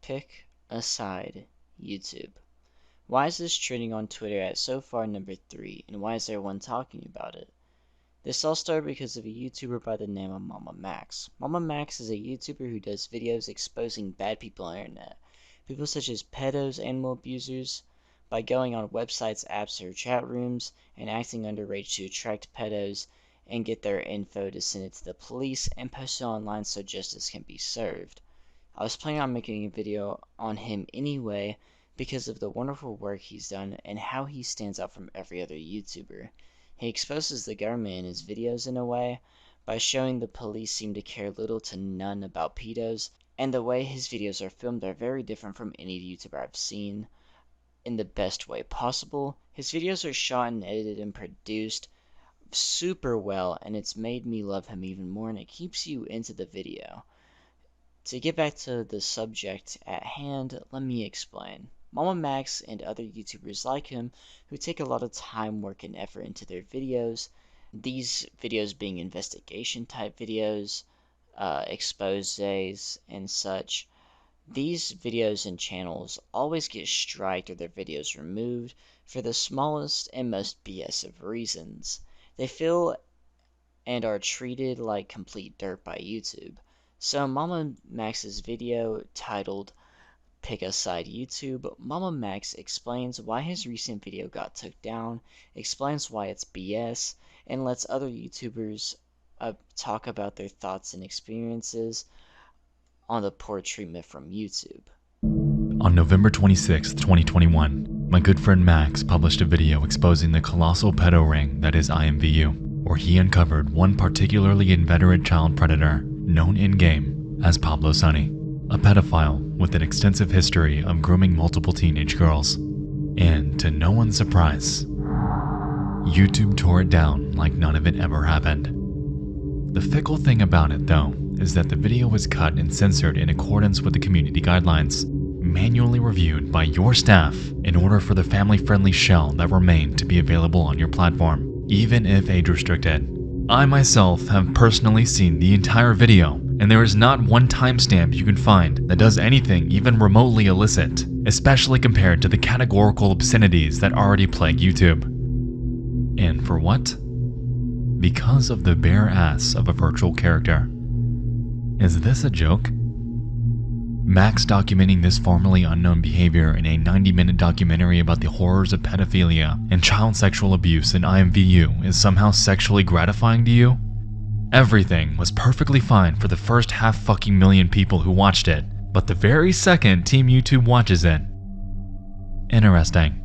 Pick a side, YouTube. Why is this trending on Twitter at so far number 3, and why is everyone talking about it? This all started because of a YouTuber by the name of MamaMax. MamaMax is a YouTuber who does videos exposing bad people on the internet. People such as pedos, animal abusers, by going on websites, apps, or chat rooms and acting underage to attract pedos and get their info to send it to the police and post it online so justice can be served. I was planning on making a video on him anyway because of the wonderful work he's done and how he stands out from every other YouTuber. He exposes the government in his videos in a way by showing the police seem to care little to none about pedos, and the way his videos are filmed are very different from any YouTuber I've seen in the best way possible. His videos are shot and edited and produced super well, and it's made me love him even more, and it keeps you into the video. To get back to the subject at hand, let me explain. MamaMax and other YouTubers like him who take a lot of time, work, and effort into their videos, these videos being investigation type videos, exposes, and such. These videos and channels always get striked or their videos removed for the smallest and most BS of reasons. They feel and are treated like complete dirt by YouTube. So MamaMax's video titled Pick a Side YouTube, MamaMax explains why his recent video got took down, explains why it's BS, and lets other YouTubers talk about their thoughts and experiences on the poor treatment from YouTube. On November 26, 2021, my good friend Max published a video exposing the colossal pedo ring that is IMVU, where he uncovered one particularly inveterate child predator, known in-game as Pablo Sunny, a pedophile with an extensive history of grooming multiple teenage girls. And to no one's surprise, YouTube tore it down like none of it ever happened. The fickle thing about it, though, is that the video was cut and censored in accordance with the community guidelines, manually reviewed by your staff in order for the family-friendly shell that remained to be available on your platform, even if age-restricted. I myself have personally seen the entire video, and there is not one timestamp you can find that does anything even remotely illicit, especially compared to the categorical obscenities that already plague YouTube. And for what? Because of the bare ass of a virtual character. Is this a joke? Max documenting this formerly unknown behavior in a 90-minute documentary about the horrors of pedophilia and child sexual abuse in IMVU is somehow sexually gratifying to you? Everything was perfectly fine for the first half-fucking-million people who watched it, but the very second Team YouTube watches it. Interesting.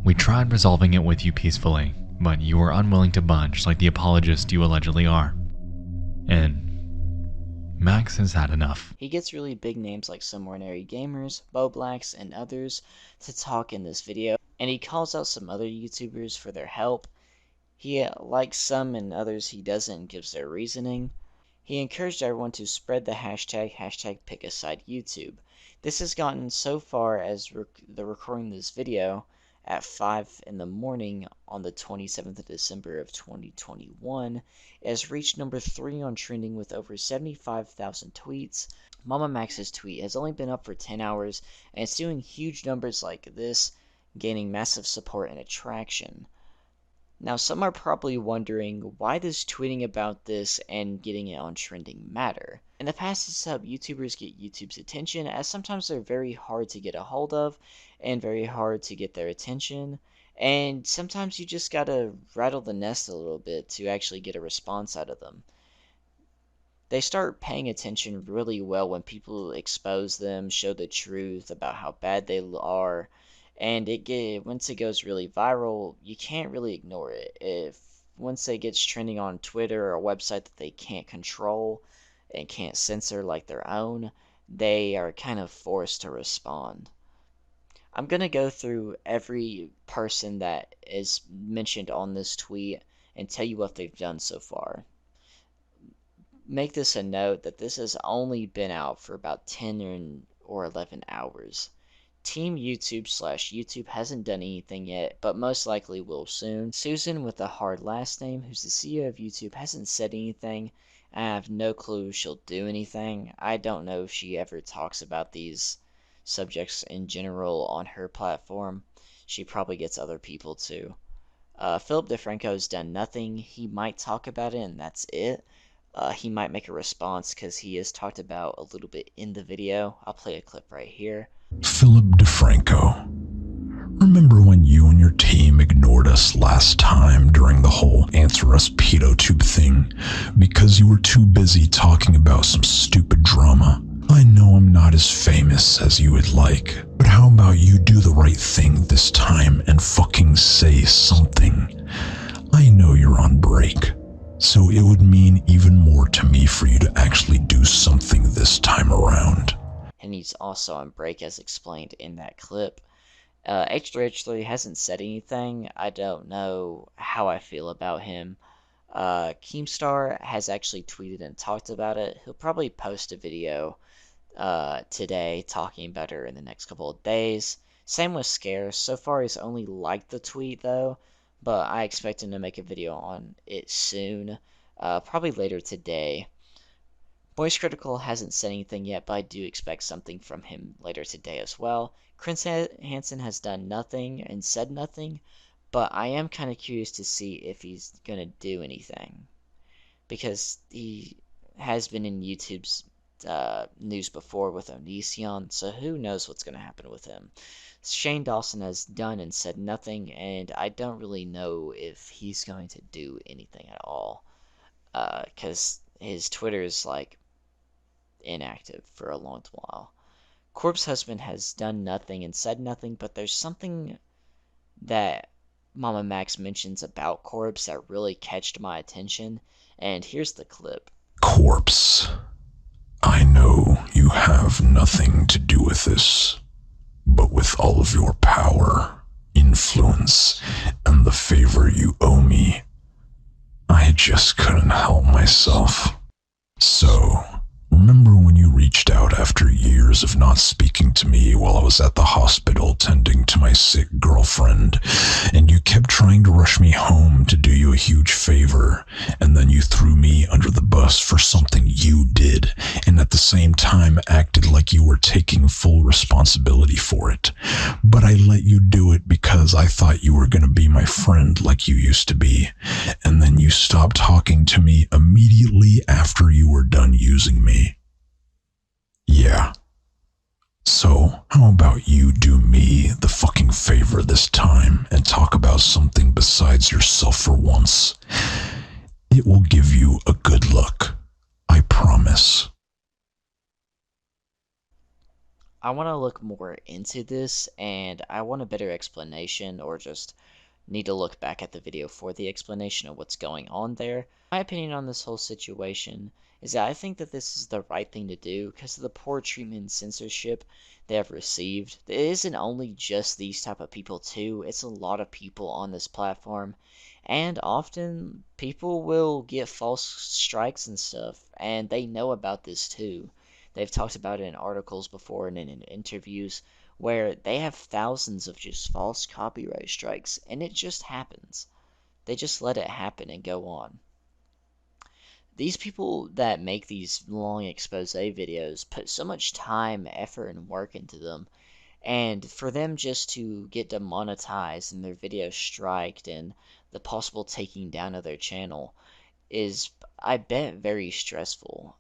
We tried resolving it with you peacefully, but you were unwilling to budge like the apologist you allegedly are. And Max has had enough. He gets really big names like SomeOrdinaryGamers, BowBlax, and others to talk in this video, and he calls out some other YouTubers for their help. He likes some and others he doesn't and gives their reasoning. He encouraged everyone to spread the hashtag #PickASideYouTube. This has gotten so far as the recording this video at 5 in the morning on the 27th of December of 2021. It has reached number 3 on trending with over 75,000 tweets. MamaMax's tweet has only been up for 10 hours and it's doing huge numbers like this, gaining massive support and attraction. Now some are probably wondering why does tweeting about this and getting it on trending matter? In the past it's helped YouTubers get YouTube's attention, as sometimes they're very hard to get a hold of and very hard to get their attention, and sometimes you just gotta rattle the nest a little bit to actually get a response out of them. They start paying attention really well when people expose them, show the truth about how bad they are, and once it goes really viral, you can't really ignore it. Once it gets trending on Twitter or a website that they can't control and can't censor like their own, they are kind of forced to respond. I'm going to go through every person that is mentioned on this tweet and tell you what they've done so far. Make this a note that this has only been out for about 10 or 11 hours. Team YouTube/YouTube hasn't done anything yet, but most likely will soon. Susan with a hard last name, who's the CEO of YouTube, hasn't said anything. I have no clue she'll do anything. I don't know if she ever talks about these subjects in general on her platform, she probably gets other people too. Philip DeFranco's done nothing. He might talk about it, and that's it. He might make a response because he is talked about a little bit in the video. I'll play a clip right here. Philip DeFranco, remember when you and your team ignored us last time during the whole Answer Us PedoTube thing because you were too busy talking about some stupid drama? I know I'm not as famous as you would like, but how about you do the right thing this time and fucking say something? I know you're on break, so it would mean even more to me for you to actually do something this time around. And he's also on break as explained in that clip. H3H3 hasn't said anything. I don't know how I feel about him. Keemstar has actually tweeted and talked about it. He'll probably post a video today talking about her in the next couple of days. Same with Scarce. So far he's only liked the tweet though, but I expect him to make a video on it soon, probably later today. Voice Critical hasn't said anything yet, but I do expect something from him later today as well. Chris Hansen has done nothing and said nothing, but I am kind of curious to see if he's going to do anything, because he has been in YouTube's news before with Onision, so who knows what's going to happen with him. Shane Dawson has done and said nothing, and I don't really know if he's going to do anything at all, because his Twitter is like inactive for a long while. Corpse Husband has done nothing and said nothing, but there's something that MamaMax mentions about Corpse that really catched my attention, and here's the clip. Corpse, I know you have nothing to do with this, but with all of your power, influence, and the favor you owe me, I just couldn't help myself. So, remember when you reached out after years of not speaking to me while I was at the hospital tending to my sick girlfriend, and you kept trying to rush me home to do you a huge favor, and then you threw me under the bus for something you did, and at the same time acted like you were taking full responsibility for it. But I let you do it because I thought you were going to be my friend like you used to be, and then you stopped talking to me immediately after you were done using me. Yeah. So, how about you do me the fucking favor this time and talk about something besides yourself for once? It will give you a good look. I promise. I want to look more into this, and I want a better explanation, or just need to look back at the video for the explanation of what's going on there. My opinion on this whole situation is that I think that this is the right thing to do because of the poor treatment and censorship they have received. It isn't only just these type of people too, it's a lot of people on this platform, and often people will get false strikes and stuff, and they know about this too. They've talked about it in articles before and in interviews, where they have thousands of just false copyright strikes, and it just happens. They just let it happen and go on. These people that make these long expose videos put so much time, effort, and work into them, and for them just to get demonetized and their videos striked and the possible taking down of their channel is, I bet, very stressful.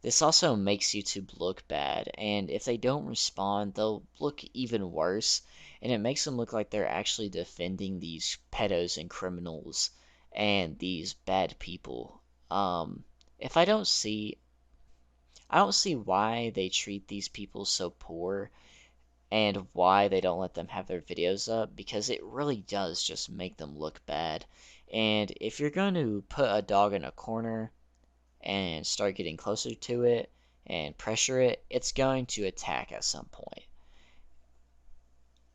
This also makes YouTube look bad, and if they don't respond, they'll look even worse, and it makes them look like they're actually defending these pedos and criminals and these bad people. If I don't see why they treat these people so poor and why they don't let them have their videos up, because it really does just make them look bad. And if you're going to put a dog in a corner and start getting closer to it and pressure it, it's going to attack at some point.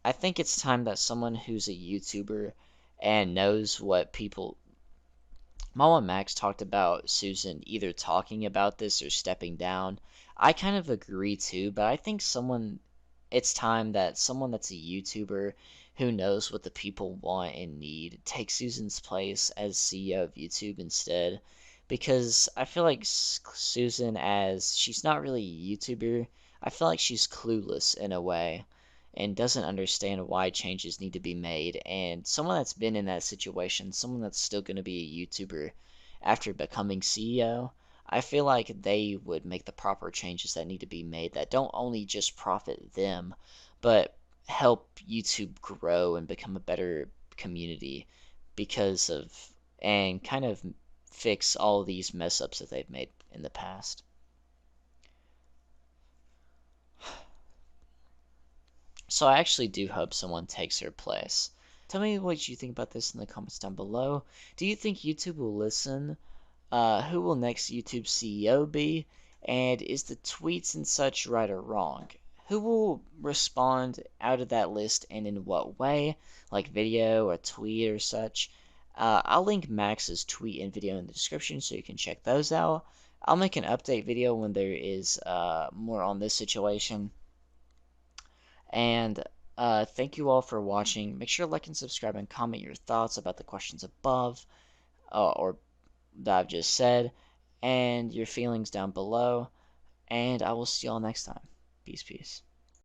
I think it's time that someone who's a YouTuber and knows what people... MamaMax talked about Susan either talking about this or stepping down. I kind of agree too, but I think it's time that someone that's a YouTuber who knows what the people want and need takes Susan's place as CEO of YouTube instead, because I feel like Susan, as she's not really a YouTuber, I feel like she's clueless in a way and doesn't understand why changes need to be made. And someone that's been in that situation, someone that's still going to be a YouTuber after becoming CEO, I feel like they would make the proper changes that need to be made that don't only just profit them, but help YouTube grow and become a better community because of, and kind of fix all these mess ups that they've made in the past. So I actually do hope someone takes her place. Tell me what you think about this in the comments down below. Do you think YouTube will listen? Who will next YouTube CEO be? And is the tweets and such right or wrong? Who will respond out of that list and in what way? Like video or tweet or such? I'll link Max's tweet and video in the description so you can check those out. I'll make an update video when there is more on this situation. And thank you all for watching. Make sure to like and subscribe and comment your thoughts about the questions above or that I've just said and your feelings down below. And I will see y'all next time. Peace, peace.